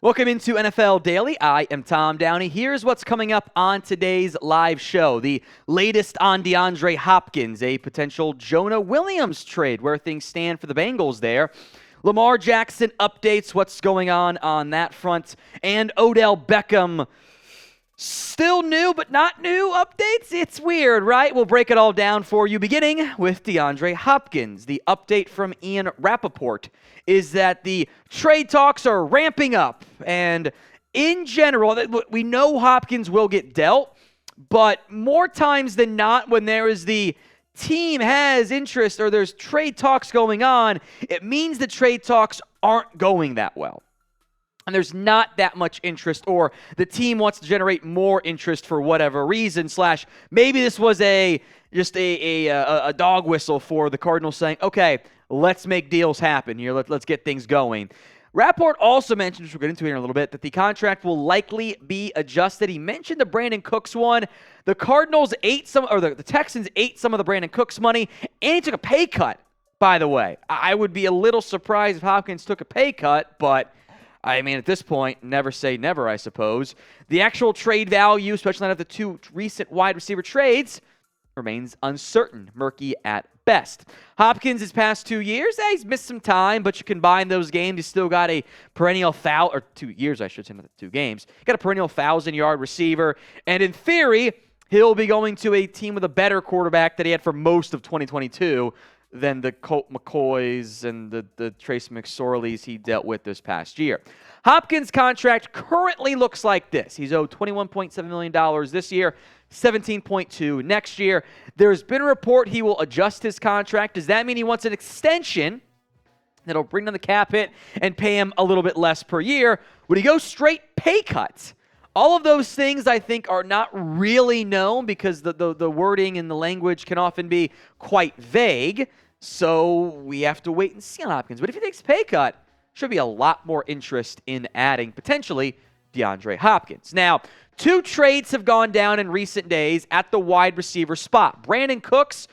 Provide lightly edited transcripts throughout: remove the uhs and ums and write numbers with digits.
Welcome into NFL Daily. I am Tom Downey. Here's what's coming up on today's live show. The latest on DeAndre Hopkins, a potential Jonah Williams trade, where things stand for the Bengals there. Lamar Jackson updates what's going on that front. And Odell Beckham, still new but not new updates. It's weird, right? We'll break it all down for you, beginning with DeAndre Hopkins. The update from Ian Rapoport is that the trade talks are ramping up. And in general, we know Hopkins will get dealt, but more times than not, when there is the team has interest or there's trade talks going on, it means the trade talks aren't going that well. And there's not that much interest, or the team wants to generate more interest for whatever reason, / maybe this was just a dog whistle for the Cardinals saying, okay, let's make deals happen here. Let's get things going. Rapoport also mentioned, which we'll get into here in a little bit, that the contract will likely be adjusted. He mentioned the Brandon Cooks one. The Cardinals the Texans ate some of the Brandon Cooks money, and he took a pay cut, by the way. I would be a little surprised if Hopkins took a pay cut, but I mean, at this point, never say never, I suppose. The actual trade value, especially out of the two recent wide receiver trades, remains uncertain, murky at best. Hopkins, his past 2 years, he's missed some time, but you combine those games, he's still got a perennial 2 years, I should say, not 2 games. Got a perennial 1,000-yard receiver, and in theory, he'll be going to a team with a better quarterback that he had for most of 2022 than the Colt McCoys and the Trace McSorleys he dealt with this past year. Hopkins' contract currently looks like this. He's owed $21.7 million this year, $17.2 next year. There's been a report he will adjust his contract. Does that mean he wants an extension that'll bring down the cap hit and pay him a little bit less per year? Would he go straight pay cut? All of those things, I think, are not really known because the wording and the language can often be quite vague. So we have to wait and see on Hopkins. But if he takes a pay cut, should be a lot more interest in adding, potentially, DeAndre Hopkins. Now, 2 trades have gone down in recent days at the wide receiver spot. Brandon Cooks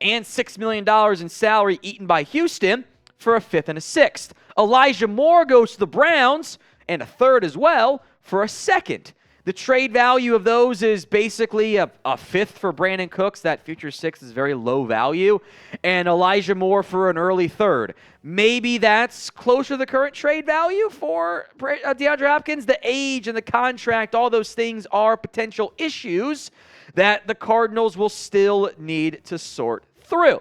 and $6 million in salary eaten by Houston for a 5th and a 6th. Elijah Moore goes to the Browns, and a 3rd as well, for a 2nd. The trade value of those is basically a 5th for Brandon Cooks. That future 6th is very low value. And Elijah Moore for an early 3rd. Maybe that's closer to the current trade value for DeAndre Hopkins. The age and the contract, all those things are potential issues that the Cardinals will still need to sort through.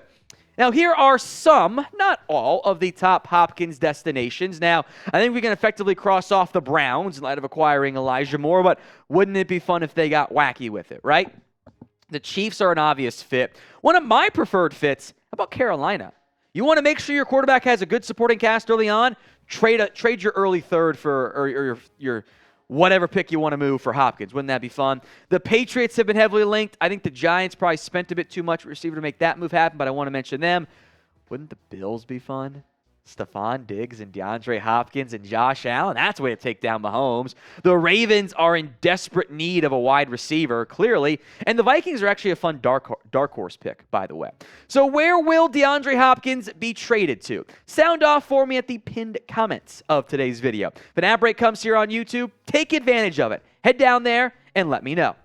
Now, here are some, not all, of the top Hopkins destinations. Now, I think we can effectively cross off the Browns in light of acquiring Elijah Moore, but wouldn't it be fun if they got wacky with it, right? The Chiefs are an obvious fit. One of my preferred fits, how about Carolina? You want to make sure your quarterback has a good supporting cast early on? Trade your early 3rd for your whatever pick you want to move for Hopkins. Wouldn't that be fun? The Patriots have been heavily linked. I think the Giants probably spent a bit too much receiver to make that move happen, but I want to mention them. Wouldn't the Bills be fun? Stephon Diggs and DeAndre Hopkins and Josh Allen. That's a way to take down Mahomes. The Ravens are in desperate need of a wide receiver, clearly. And the Vikings are actually a fun dark horse pick, by the way. So where will DeAndre Hopkins be traded to? Sound off for me at the pinned comments of today's video. If an ad break comes here on YouTube, take advantage of it. Head down there and let me know.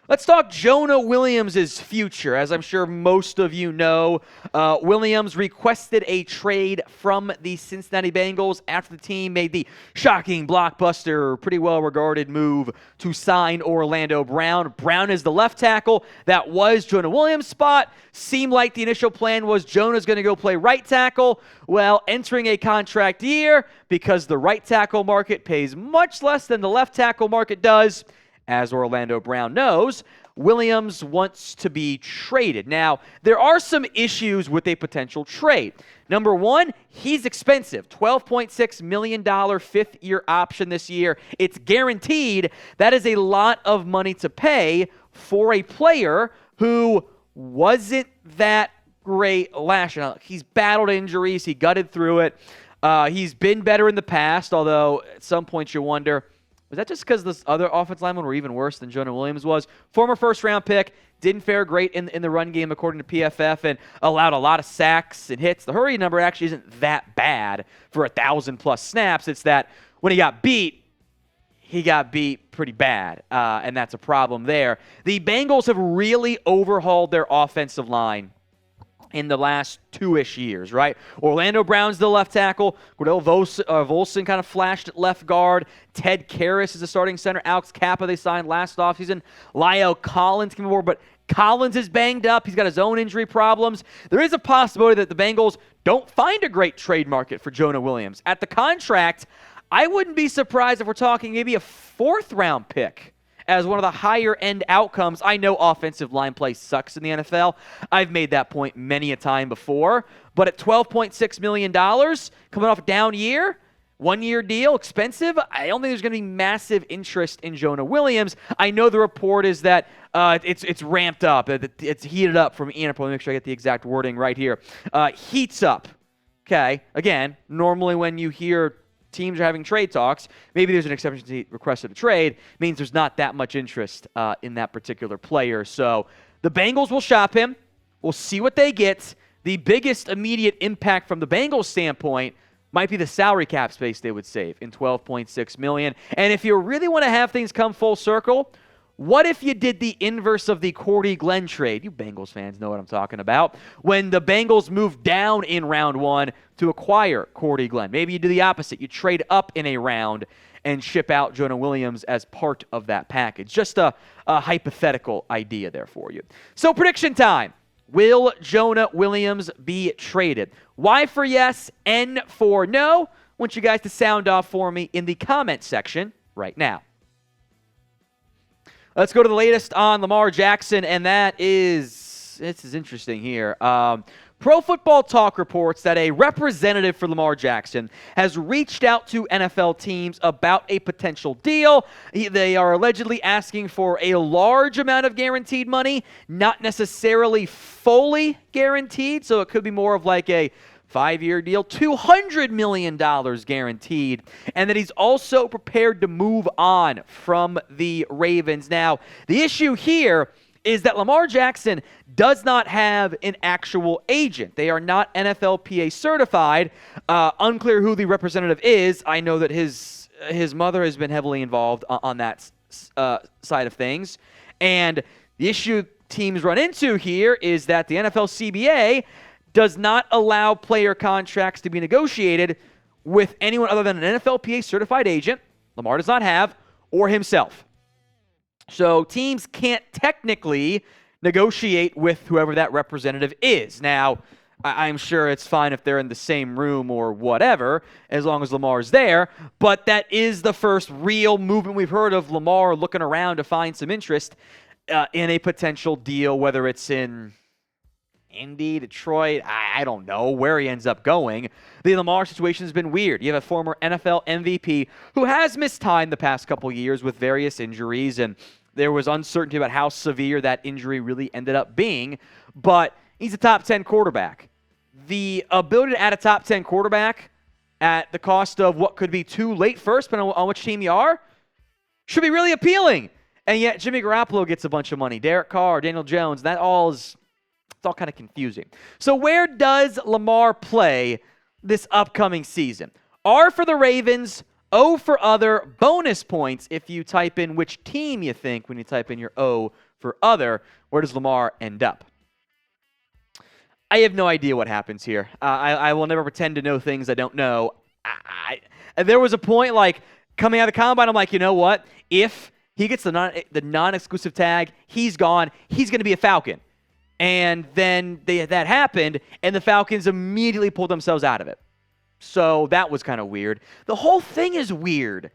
Let's talk Jonah Williams' future. As I'm sure most of you know, Williams requested a trade from the Cincinnati Bengals after the team made the shocking, blockbuster, pretty well-regarded move to sign Orlando Brown. Brown is the left tackle. That was Jonah Williams' spot. Seemed like the initial plan was Jonah's going to go play right tackle. Well, entering a contract year, because the right tackle market pays much less than the left tackle market does, as Orlando Brown knows, Williams wants to be traded. Now, there are some issues with a potential trade. Number one, he's expensive. $12.6 million 5th-year option this year. It's guaranteed. That is a lot of money to pay for a player who wasn't that great last year. Now, he's battled injuries. He gutted through it. He's been better in the past, although at some point you wonder, Was that just because this other offensive linemen were even worse than Jonah Williams was? Former first-round pick, didn't fare great in the run game according to PFF, and allowed a lot of sacks and hits. The hurry number actually isn't that bad for 1,000-plus snaps. It's that when he got beat pretty bad, and that's a problem there. The Bengals have really overhauled their offensive line in the last 2-ish years, right? Orlando Brown's the left tackle. Cordell Volson kind of flashed at left guard. Ted Karras is the starting center. Alex Kappa they signed last offseason. Lyle Collins came aboard, but Collins is banged up. He's got his own injury problems. There is a possibility that the Bengals don't find a great trade market for Jonah Williams. At the contract, I wouldn't be surprised if we're talking maybe a 4th-round pick as one of the higher-end outcomes. I know offensive line play sucks in the NFL. I've made that point many a time before. But at $12.6 million, coming off a down year, 1-year deal, expensive, I don't think there's going to be massive interest in Jonah Williams. I know the report is that it's ramped up. It's heated up from Ian. I'll probably make sure I get the exact wording right here. Heats up. Okay. Again, normally when you hear teams are having trade talks, maybe there's an exception to requested a trade, means there's not that much interest in that particular player. So the Bengals will shop him. We'll see what they get. The biggest immediate impact from the Bengals standpoint might be the salary cap space they would save in $12.6 million. And if you really want to have things come full circle, what if you did the inverse of the Cordy Glenn trade? You Bengals fans know what I'm talking about. When the Bengals moved down in round 1 to acquire Cordy Glenn. Maybe you do the opposite. You trade up in a round and ship out Jonah Williams as part of that package. Just a hypothetical idea there for you. So prediction time. Will Jonah Williams be traded? Y for yes, N for no. I want you guys to sound off for me in the comment section right now. Let's go to the latest on Lamar Jackson, and this is interesting here. Pro Football Talk reports that a representative for Lamar Jackson has reached out to NFL teams about a potential deal. They are allegedly asking for a large amount of guaranteed money, not necessarily fully guaranteed, so it could be more of like a 5-year deal, $200 million guaranteed, and that he's also prepared to move on from the Ravens. Now, the issue here is that Lamar Jackson does not have an actual agent. They are not NFLPA certified. Unclear who the representative is. I know that his mother has been heavily involved on that side of things. And the issue teams run into here is that the NFL CBA does not allow player contracts to be negotiated with anyone other than an NFLPA certified agent, Lamar does not have, or himself. So teams can't technically negotiate with whoever that representative is. Now, I'm sure it's fine if they're in the same room or whatever, as long as Lamar's there, but that is the first real movement we've heard of Lamar looking around to find some interest in a potential deal, whether it's in Indy, Detroit, I don't know where he ends up going. The Lamar situation has been weird. You have a former NFL MVP who has missed time the past couple years with various injuries, and there was uncertainty about how severe that injury really ended up being, but he's a top 10 quarterback. The ability to add a top 10 quarterback at the cost of what could be 2 late first, depending on which team you are, should be really appealing. And yet Jimmy Garoppolo gets a bunch of money. Derek Carr, Daniel Jones, it's all kind of confusing. So where does Lamar play this upcoming season? R for the Ravens, O for other, bonus points if you type in which team you think when you type in your O for other. Where does Lamar end up? I have no idea what happens here. I will never pretend to know things I don't know. There was a point like coming out of the combine, I'm like, you know what? If he gets the non-exclusive tag, he's gone. He's going to be a Falcon. And then that happened, and the Falcons immediately pulled themselves out of it. So that was kind of weird. The whole thing is weird.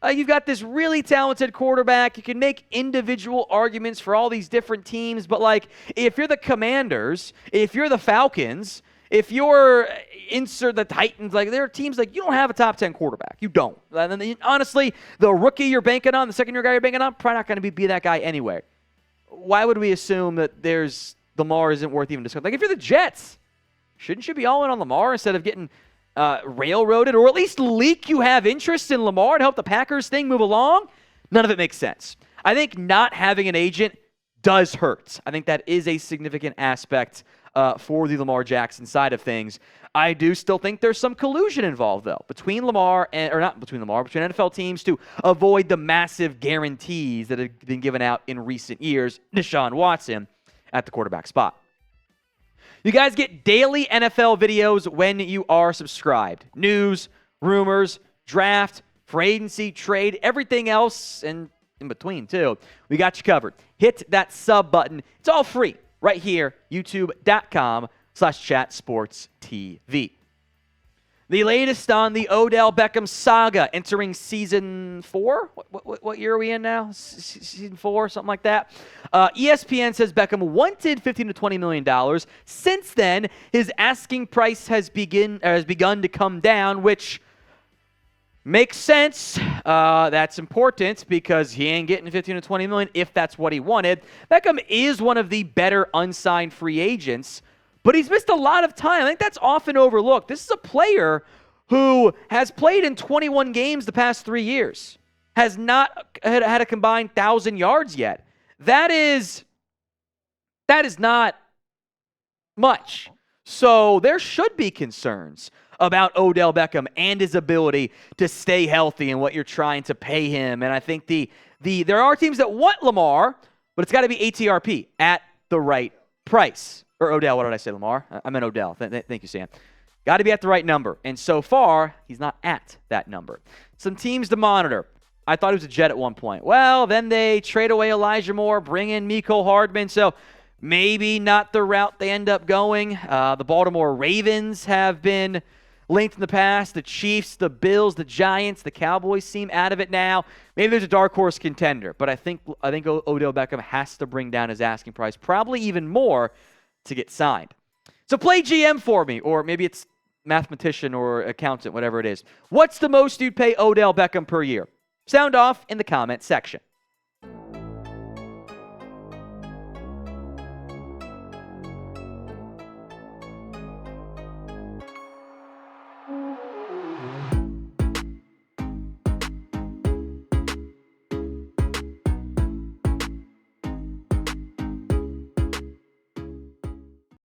You've got this really talented quarterback. You can make individual arguments for all these different teams, but like if you're the Commanders, if you're the Falcons, if you're insert the Titans, like there are teams like you don't have a top 10 quarterback. You don't. And honestly, the rookie you're banking on, the second-year guy you're banking on, probably not going to be that guy anyway. Why would we assume that Lamar isn't worth even discussing? Like if you're the Jets, shouldn't you be all in on Lamar instead of getting railroaded or at least leak you have interest in Lamar to help the Packers thing move along, none of it makes sense. I think not having an agent does hurt. I think that is a significant aspect for the Lamar Jackson side of things. I do still think there's some collusion involved, though, between NFL teams to avoid the massive guarantees that have been given out in recent years. Deshaun Watson at the quarterback spot. You guys get daily NFL videos when you are subscribed. News, rumors, draft, free agency, trade, everything else, and in between, too. We got you covered. Hit that sub button. It's all free right here, youtube.com/chatsportstv. The latest on the Odell Beckham saga entering season 4. What year are we in now? Season 4, something like that. ESPN says Beckham wanted $15 to $20 million. Since then, his asking price has begun to come down, which makes sense. That's important because he ain't getting $15 to $20 million if that's what he wanted. Beckham is one of the better unsigned free agents, but he's missed a lot of time. I think that's often overlooked. This is a player who has played in 21 games the past 3 years, has not had a combined 1,000 yards yet. That is not much. So there should be concerns about Odell Beckham and his ability to stay healthy and what you're trying to pay him. And I think there are teams that want Lamar, but it's got to be ATRP at the right price. Or Odell, what did I say, Lamar? I meant Odell. Thank you, Sam. Got to be at the right number. And so far, he's not at that number. Some teams to monitor. I thought he was a Jet at one point. Well, then they trade away Elijah Moore, bring in Mecole Hardman. So maybe not the route they end up going. The Baltimore Ravens have been linked in the past. The Chiefs, the Bills, the Giants, the Cowboys seem out of it now. Maybe there's a dark horse contender. But I think Odell Beckham has to bring down his asking price, probably even more, to get signed. So play GM for me, or maybe it's mathematician or accountant, whatever it is. What's the most you'd pay Odell Beckham per year? Sound off in the comment section.